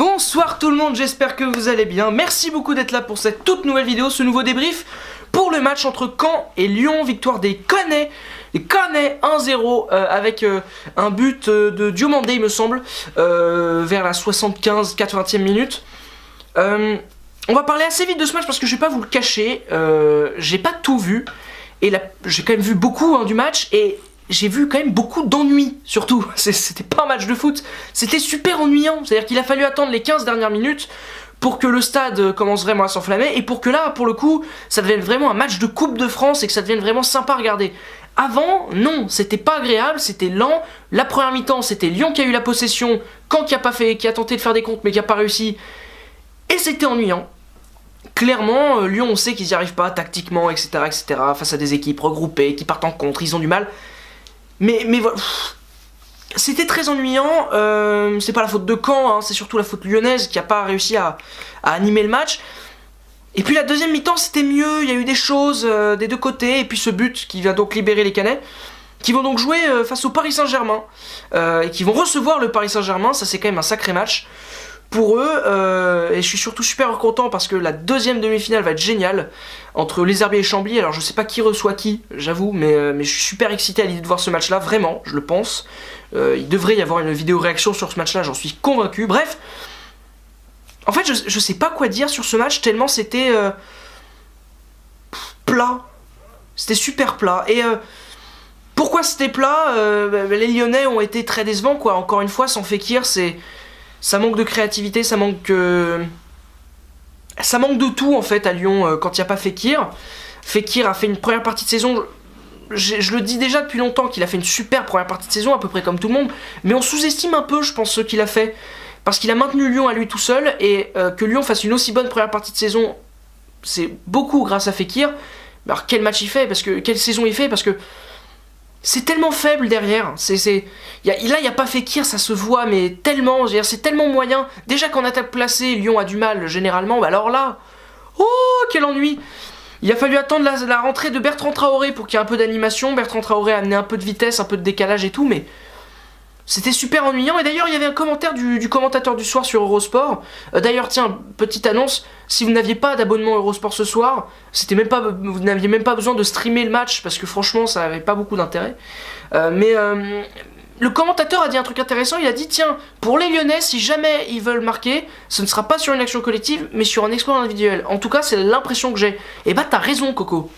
Bonsoir tout le monde, j'espère que vous allez bien. Merci beaucoup d'être là pour cette toute nouvelle vidéo, ce nouveau débrief pour le match entre Caen et Lyon. Victoire des Caennais. Les Caennais 1-0 avec un but de Diomandé il me semble, vers la 75-80e minute. On va parler assez vite de ce match parce que je vais pas vous le cacher, j'ai pas tout vu. Et là, j'ai quand même vu beaucoup du match et j'ai vu quand même beaucoup d'ennuis, surtout. C'était pas un match de foot, c'était super ennuyant. C'est-à-dire qu'il a fallu attendre les 15 dernières minutes pour que le stade commence vraiment à s'enflammer et pour que là, pour le coup, ça devienne vraiment un match de Coupe de France et que ça devienne vraiment sympa à regarder. Avant, non, c'était pas agréable, c'était lent. La première mi-temps, c'était Lyon qui a eu la possession, Caen qui a tenté de faire des comptes mais qui a pas réussi. Et c'était ennuyant. Clairement, Lyon, on sait qu'ils n'y arrivent pas tactiquement, etc., face à des équipes regroupées qui partent en contre, ils ont du mal. Mais voilà, c'était très ennuyant. C'est pas la faute de Caen, c'est surtout la faute lyonnaise qui n'a pas réussi à animer le match. Et puis la deuxième mi-temps, c'était mieux, il y a eu des choses des deux côtés. Et puis ce but qui va donc libérer les Caennais, qui vont donc jouer face au Paris Saint-Germain, et qui vont recevoir le Paris Saint-Germain. Ça, c'est quand même un sacré match pour eux, et je suis surtout super content parce que la deuxième demi-finale va être géniale entre Les Herbiers et Chambly. Alors je sais pas qui reçoit qui, j'avoue, mais je suis super excité à l'idée de voir ce match là, vraiment, je le pense. Il devrait y avoir une vidéo réaction sur ce match là, j'en suis convaincu. Bref, en fait je sais pas quoi dire sur ce match tellement c'était plat, c'était super plat. Et pourquoi c'était plat? Les Lyonnais ont été très décevants quoi, encore une fois, sans Fekir, ça manque de créativité, ça manque de tout en fait à Lyon quand il n'y a pas Fekir. Fekir a fait une première partie de saison, je le dis déjà depuis longtemps qu'il a fait une super première partie de saison, à peu près comme tout le monde, mais on sous-estime un peu je pense ce qu'il a fait, parce qu'il a maintenu Lyon à lui tout seul, et que Lyon fasse une aussi bonne première partie de saison, c'est beaucoup grâce à Fekir. Alors quel match il fait, quelle saison il fait, parce que c'est tellement faible derrière, là il n'y a pas Fekir, ça se voit, mais tellement, c'est tellement moyen. Déjà qu'en attaque placée, Lyon a du mal généralement, bah alors là, oh quel ennui. Il a fallu attendre la rentrée de Bertrand Traoré pour qu'il y ait un peu d'animation. Bertrand Traoré a amené un peu de vitesse, un peu de décalage et tout, mais c'était super ennuyant. Et d'ailleurs il y avait un commentaire du commentateur du soir sur Eurosport. D'ailleurs tiens, petite annonce, si vous n'aviez pas d'abonnement Eurosport ce soir, vous n'aviez même pas besoin de streamer le match, parce que franchement ça n'avait pas beaucoup d'intérêt. Le commentateur a dit un truc intéressant, il a dit tiens, pour les Lyonnais, si jamais ils veulent marquer, ce ne sera pas sur une action collective, mais sur un exploit individuel. En tout cas c'est l'impression que j'ai. Et bah t'as raison Coco.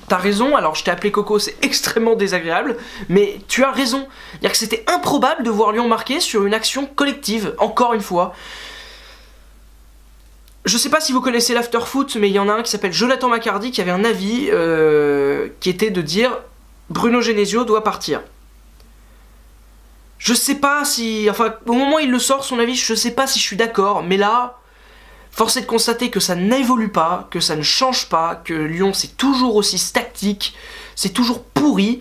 T'as raison, alors je t'ai appelé Coco, c'est extrêmement désagréable, mais tu as raison. C'est-à-dire que c'était improbable de voir Lyon marquer sur une action collective, encore une fois. Je sais pas si vous connaissez l'afterfoot, mais il y en a un qui s'appelle Jonathan Macardy qui avait un avis qui était de dire Bruno Genesio doit partir. Je sais pas si... Enfin, au moment où il le sort, son avis, je sais pas si je suis d'accord, mais là... Force est de constater que ça n'évolue pas, que ça ne change pas, que Lyon c'est toujours aussi statique, c'est toujours pourri.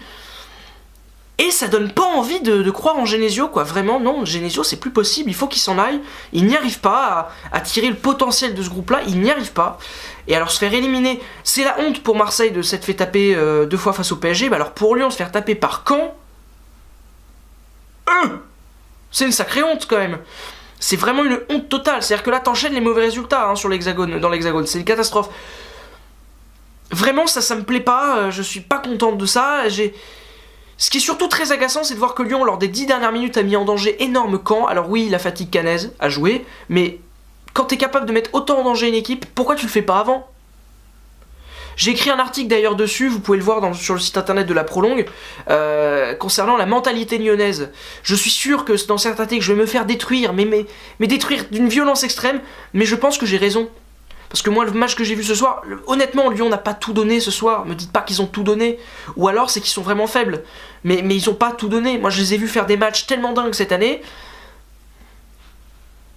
Et ça donne pas envie de croire en Genesio quoi, vraiment non, Genesio c'est plus possible, il faut qu'il s'en aille. Il n'y arrive pas à tirer le potentiel de ce groupe là, il n'y arrive pas. Et alors se faire éliminer, c'est la honte pour Marseille de s'être fait taper 2 fois face au PSG, bah alors pour Lyon se faire taper par Caen, c'est une sacrée honte quand même. C'est vraiment une honte totale, c'est-à-dire que là t'enchaînes les mauvais résultats sur l'hexagone, dans l'hexagone, c'est une catastrophe. Vraiment ça me plaît pas, je suis pas contente de ça. Ce qui est surtout très agaçant, c'est de voir que Lyon, lors des 10 dernières minutes, a mis en danger énorme Caen. Alors oui, la fatigue caennaise a joué, mais quand t'es capable de mettre autant en danger une équipe, pourquoi tu le fais pas avant ? J'ai écrit un article d'ailleurs dessus, vous pouvez le voir sur le site internet de la Prolongue, concernant la mentalité lyonnaise. Je suis sûr que dans certains articles je vais me faire détruire, mais détruire d'une violence extrême, mais je pense que j'ai raison. Parce que moi le match que j'ai vu ce soir, honnêtement Lyon n'a pas tout donné ce soir, me dites pas qu'ils ont tout donné, ou alors c'est qu'ils sont vraiment faibles, mais ils ont pas tout donné. Moi je les ai vus faire des matchs tellement dingues cette année,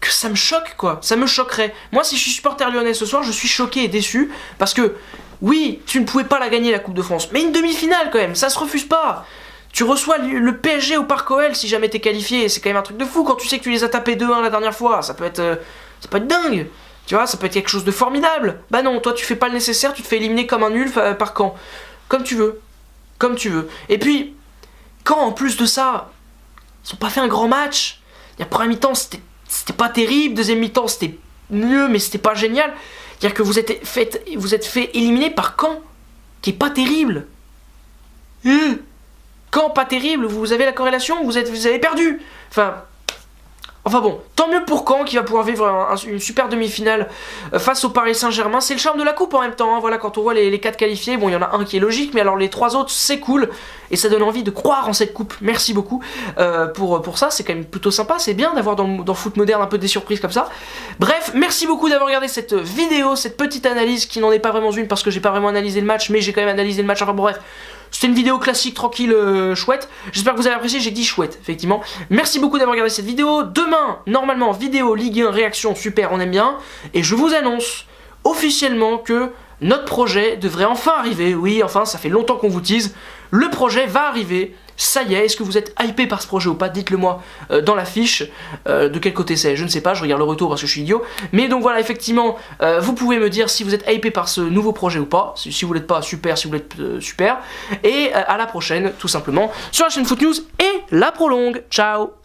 que ça me choque quoi, ça me choquerait. Moi si je suis supporter lyonnais ce soir, je suis choqué et déçu, parce que oui, tu ne pouvais pas la gagner la Coupe de France, mais une demi-finale quand même, ça se refuse pas. Tu reçois le PSG au Parc OL si jamais t'es qualifié, c'est quand même un truc de fou quand tu sais que tu les as tapés 2-1 la dernière fois, ça peut être dingue, tu vois, ça peut être quelque chose de formidable. Bah non, toi tu fais pas le nécessaire, tu te fais éliminer comme un nul par Caen, comme tu veux. Et puis, quand en plus de ça, ils ont pas fait un grand match, la première mi-temps c'était c'était pas terrible. Deuxième mi-temps, c'était mieux, mais c'était pas génial. C'est-à-dire que vous êtes fait éliminer par Caen, qui est pas terrible. Caen, pas terrible, vous avez la corrélation, vous avez perdu. Enfin bon, tant mieux pour Caen qui va pouvoir vivre une super demi-finale face au Paris Saint-Germain. C'est le charme de la coupe en même temps, hein. Voilà, quand on voit les 4 qualifiés, bon il y en a un qui est logique, mais alors les 3 autres c'est cool. Et ça donne envie de croire en cette coupe, merci beaucoup pour ça, c'est quand même plutôt sympa. C'est bien d'avoir dans le foot moderne un peu des surprises comme ça. Bref, merci beaucoup d'avoir regardé cette vidéo, cette petite analyse qui n'en est pas vraiment une parce que j'ai pas vraiment analysé le match, mais j'ai quand même analysé le match, enfin bon, bref. C'était une vidéo classique, tranquille, chouette. J'espère que vous avez apprécié, j'ai dit chouette, effectivement. Merci beaucoup d'avoir regardé cette vidéo. Demain, normalement, vidéo Ligue 1, réaction, super, on aime bien. Et je vous annonce officiellement que notre projet devrait enfin arriver. Oui, enfin, ça fait longtemps qu'on vous tease. Le projet va arriver. Ça y est, est-ce que vous êtes hypé par ce projet ou pas? Dites-le moi dans la fiche. De quel côté c'est? Je ne sais pas, je regarde le retour parce que je suis idiot. Mais donc voilà, effectivement, vous pouvez me dire si vous êtes hypé par ce nouveau projet ou pas. Si vous l'êtes pas, super, si vous l'êtes, super. Et à la prochaine, tout simplement, sur la chaîne Foot News et la prolongue. Ciao!